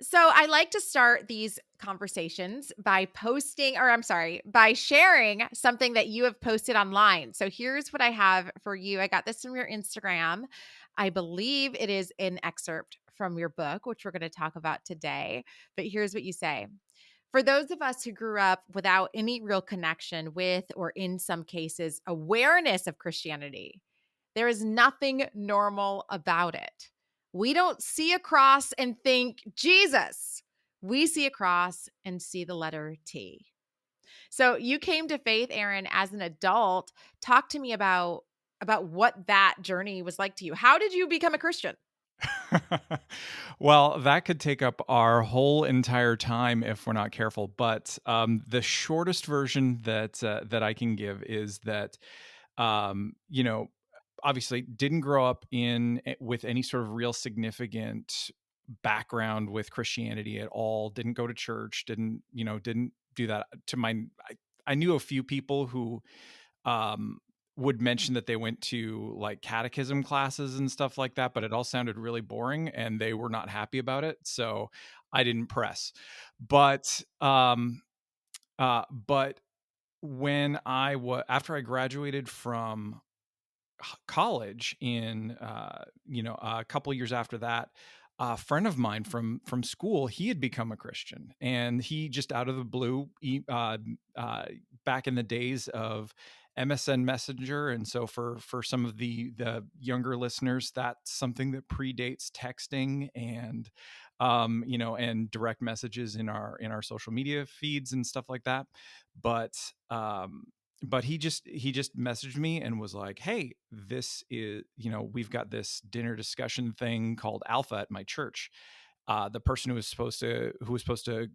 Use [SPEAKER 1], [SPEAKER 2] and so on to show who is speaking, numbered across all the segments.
[SPEAKER 1] So I like to start these conversations by by sharing something that you have posted online. So here's what I have for you. I got this from your Instagram. I believe it is an excerpt from your book, which we're going to talk about today. But here's what you say. For those of us who grew up without any real connection with, or in some cases, awareness of Christianity, there is nothing normal about it. We don't see a cross and think Jesus. We see a cross and see the letter T. So you came to faith, Aaron, as an adult. Talk to me about what that journey was like to you. How did you become a Christian?
[SPEAKER 2] Well, that could take up our whole entire time if we're not careful. But the shortest version that I can give is that you know, obviously didn't grow up with any sort of real significant background with Christianity at all. Didn't go to church. Didn't do that. I knew a few people who um, would mention that they went to like catechism classes and stuff like that, but it all sounded really boring and they were not happy about it. So I didn't press. But but when after I graduated from college in a couple years after that, a friend of mine from school, he had become a Christian, and he just out of the blue, back in the days of MSN Messenger. And so for some of the younger listeners, that's something that predates texting and and direct messages in our social media feeds and stuff like that. But he just messaged me and was like, "Hey, this is, we've got this dinner discussion thing called Alpha at my church. The person who was supposed to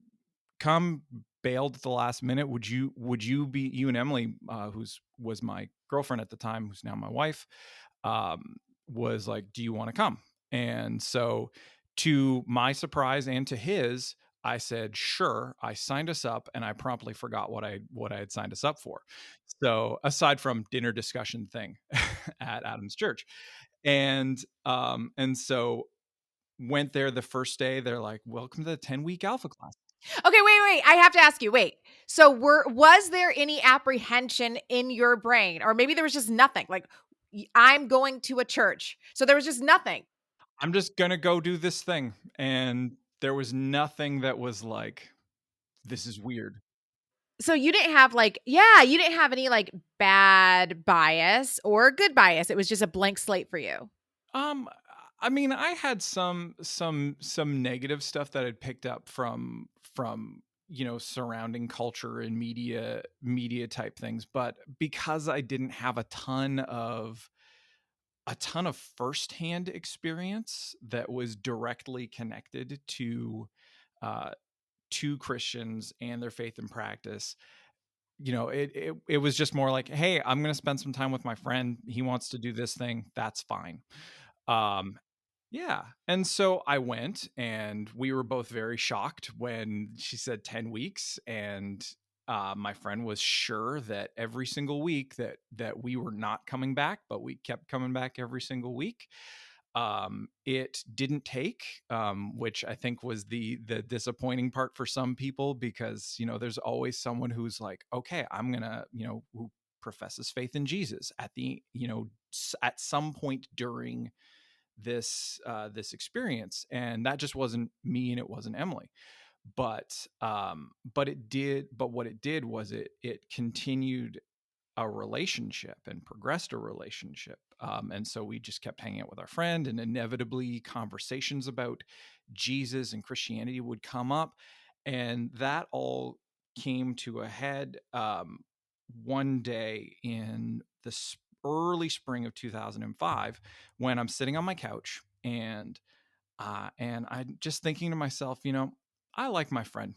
[SPEAKER 2] come bailed at the last minute. Would you be, you and Emily, who's was my girlfriend at the time, who's now my wife, um, was like, do you want to come?" And so, to my surprise and to his, I said, sure. I signed us up, and I promptly forgot what I had signed us up for. So, aside from dinner discussion thing at Adam's church, and so went there the first day. They're like, "Welcome to the 10-week Alpha class."
[SPEAKER 1] Okay, wait. I have to ask you. Wait. So was there any apprehension in your brain, or maybe there was just nothing? Like I'm going to a church, so there was just nothing.
[SPEAKER 2] I'm just gonna go do this thing. And there was nothing that was like, this is weird.
[SPEAKER 1] So you didn't have you didn't have any like bad bias or good bias. It was just a blank slate for you.
[SPEAKER 2] Um, I mean, I had some negative stuff that I'd picked up from surrounding culture and media type things, but because I didn't have a ton of firsthand experience that was directly connected uh to Christians and their faith and practice. It was just more like, hey, I'm going to spend some time with my friend. He wants to do this thing. That's fine. Um, yeah. And so I went, and we were both very shocked when she said 10 weeks. And my friend was sure that every single week that we were not coming back, but we kept coming back every single week. It didn't take, which I think was the disappointing part for some people, because there's always someone who's like, okay, I'm gonna, who professes faith in Jesus at some point during this experience. And that just wasn't me, and it wasn't Emily. But what it did was it continued a relationship and progressed a relationship. And so we just kept hanging out with our friend, and inevitably conversations about Jesus and Christianity would come up. And that all came to a head one day in the early spring of 2005, when I'm sitting on my couch, and I'm just thinking to myself, I like my friend.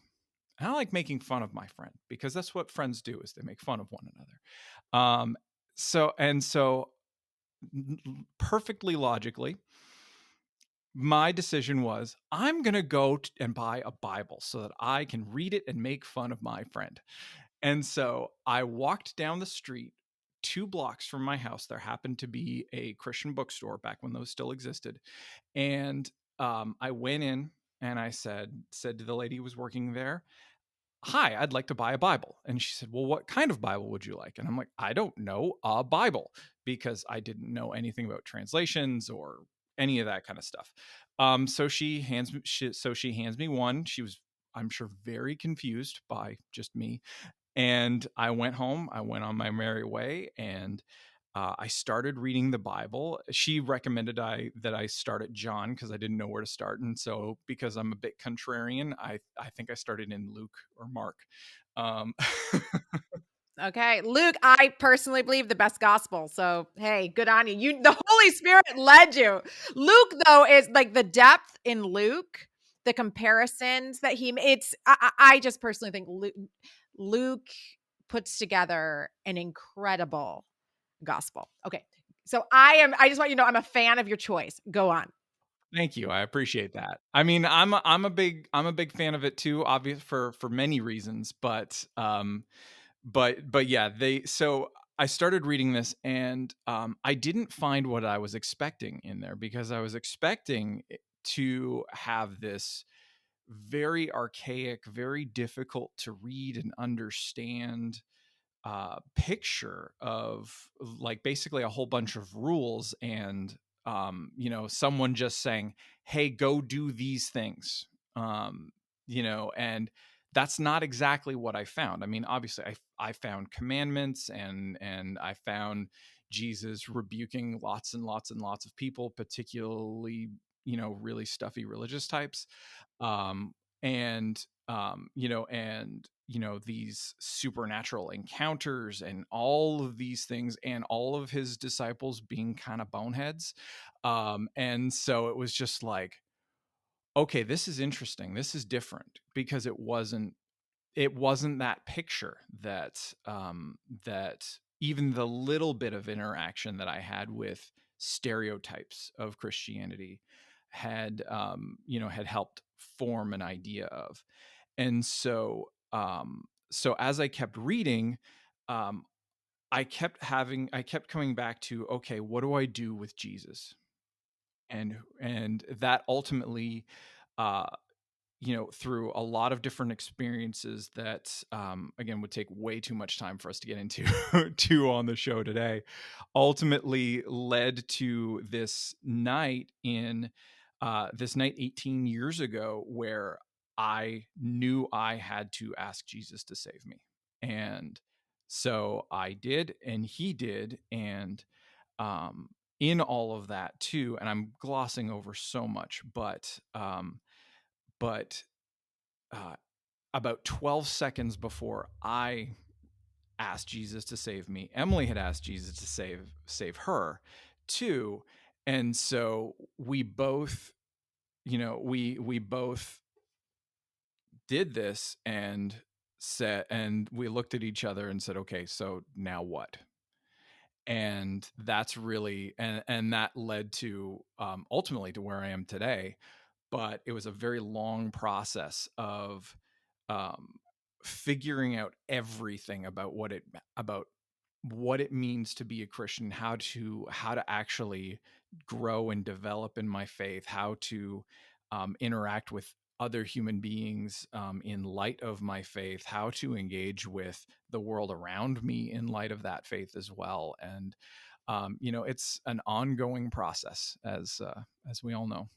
[SPEAKER 2] And I like making fun of my friend, because that's what friends do, is they make fun of one another. Um, so perfectly logically, my decision was, I'm going to go and buy a Bible so that I can read it and make fun of my friend. And so I walked down the street 2 blocks from my house. There happened to be a Christian bookstore back when those still existed. And I went in, and I said to the lady who was working there, "Hi, I'd like to buy a Bible." And she said, "Well, what kind of Bible would you like?" And I'm like, "I don't know, a Bible," because I didn't know anything about translations or any of that kind of stuff. So she hands me one. She was, I'm sure, very confused by just me. And I went home. I went on my merry way, and I started reading the Bible. She recommended that I start at John because I didn't know where to start, and so because I'm a bit contrarian, I think I started in Luke or Mark. Um,
[SPEAKER 1] Okay, Luke, I personally believe the best gospel. So, hey, good on you. The Holy Spirit led you. Luke, though, is like the depth in Luke, the comparisons that it's. I just personally think Luke puts together an incredible gospel. Okay, so I just want you to know I'm a fan of your choice. Go on.
[SPEAKER 2] Thank you. I appreciate that. I mean, I'm a big fan of it too, obvious for many reasons, but yeah, they so I started reading this, and I didn't find what I was expecting in there, because I was expecting it to have this very archaic, very difficult to read and understand picture of, like, basically a whole bunch of rules, and someone just saying, "Hey, go do these things," um and that's not exactly what I found. I mean, obviously, I found commandments, and I found Jesus rebuking lots and lots and lots of people, particularly really stuffy religious types, um and these supernatural encounters and all of these things, and all of his disciples being kind of boneheads. And so it was just like, okay, this is interesting, this is different, because it wasn't that picture that even the little bit of interaction that I had with stereotypes of Christianity had helped form an idea of. And so as I kept reading, um, I kept coming back to, okay, what do I do with Jesus? And that ultimately, uh, through a lot of different experiences that, again, would take way too much time for us to get into to on the show today, ultimately led to this night 18 years ago, where I knew I had to ask Jesus to save me. And so I did, and he did. And um, in all of that too, and I'm glossing over so much, but uh, about 12 seconds before I asked Jesus to save me, Emily had asked Jesus to save her too. And so we both, we both did this, and we looked at each other and said, okay, so now what? And that's really, and that led to, ultimately, to where I am today. But it was a very long process of um, figuring out everything about what it means to be a Christian, how to actually grow and develop in my faith, how to interact with other human beings in light of my faith, how to engage with the world around me in light of that faith as well. And it's an ongoing process, as we all know.